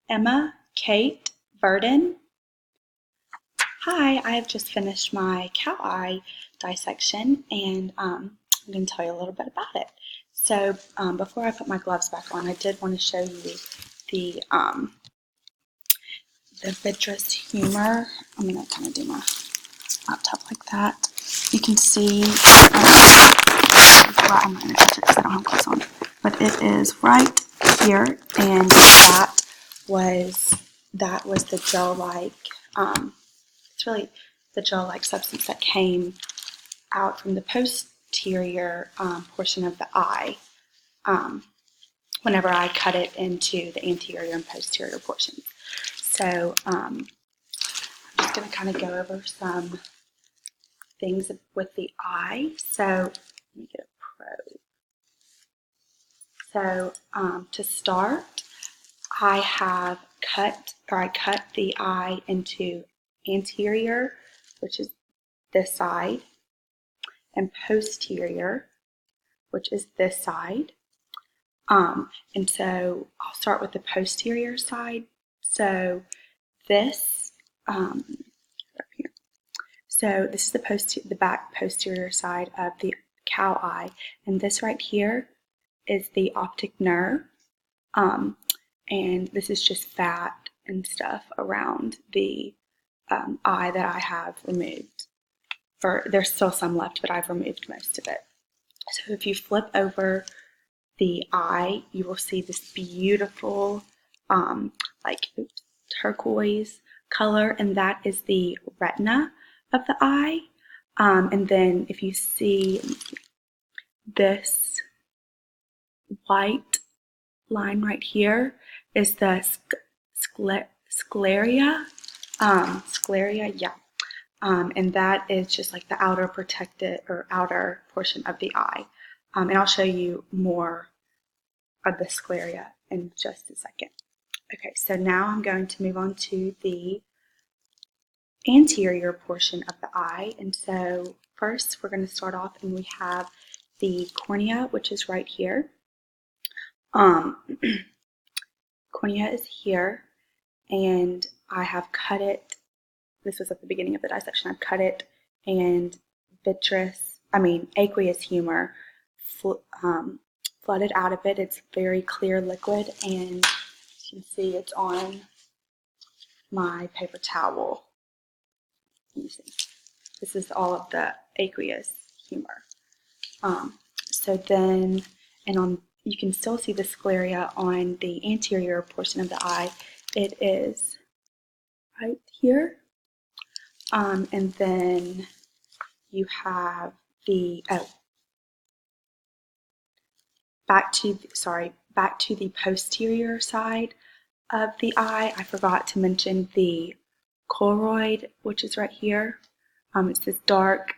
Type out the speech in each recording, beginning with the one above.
Emma Kate Verdon. Hi, I have just finished my cow eye dissection, and I'm going to tell you a little bit about it. So before I put my gloves back on, I did want to show you the vitreous humor. I'm going to kind of do my laptop like that. You can see, well, I'm not going to touch it because I don't have gloves on, but it is right here, and that was the gel-like, it's really the gel-like substance that came out from the posterior portion of the eye whenever I cut it into the anterior and posterior portions. So I'm just going to kind of go over some things with the eye. So let me get a probe. So to start, I cut the eye into anterior, which is this side, and posterior, which is this side. And so I'll start with the posterior side. So this, up here. So this is the back posterior side of the cow eye, and this right here is the optic nerve. And this is just fat and stuff around the eye that I have removed. There's still some left, but I've removed most of it. So if you flip over the eye, you will see this beautiful turquoise color, and that is the retina of the eye. And then if you see this white line right here is the scleria, yeah. And that is just like the outer protected or outer portion of the eye. And I'll show you more of the scleria in just a second. Okay, so now I'm going to move on to the anterior portion of the eye. And so first we're going to start off, and we have the cornea, which is right here. Cornea is here, and I have cut it. This was at the beginning of the dissection. I've cut it, and aqueous humor flooded out of it. It's very clear liquid, and as you can see, it's on my paper towel. You see, this is all of the aqueous humor. So then, you can still see the scleria on the anterior portion of the eye. It is right here. And then you have back to the posterior side of the eye. I forgot to mention the choroid, which is right here. It's this dark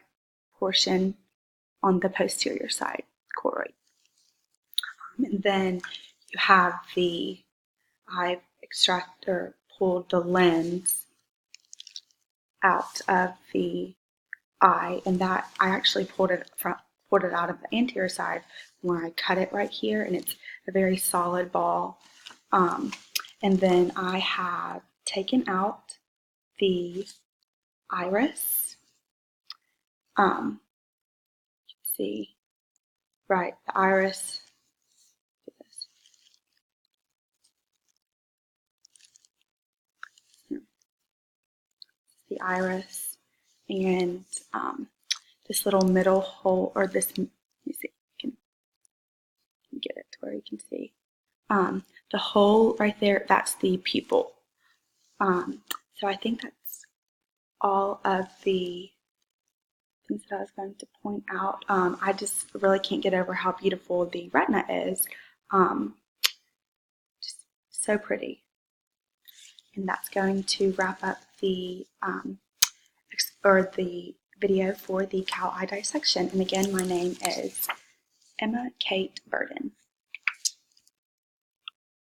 portion on the posterior side, choroid. And then you have I've pulled the lens out of the eye, and that I actually pulled it out of the anterior side when I cut it right here, and it's a very solid ball. And then I have taken out the iris. You can see, right, the iris. The iris, and this little middle hole, or this, let me see, you can get it to where you can see. The hole right there, that's the pupil. So I think that's all of the things that I was going to point out. I just really can't get over how beautiful the retina is. Just so pretty. And that's going to wrap up the video for the cow eye dissection. And again, my name is Emma Kate Verdon.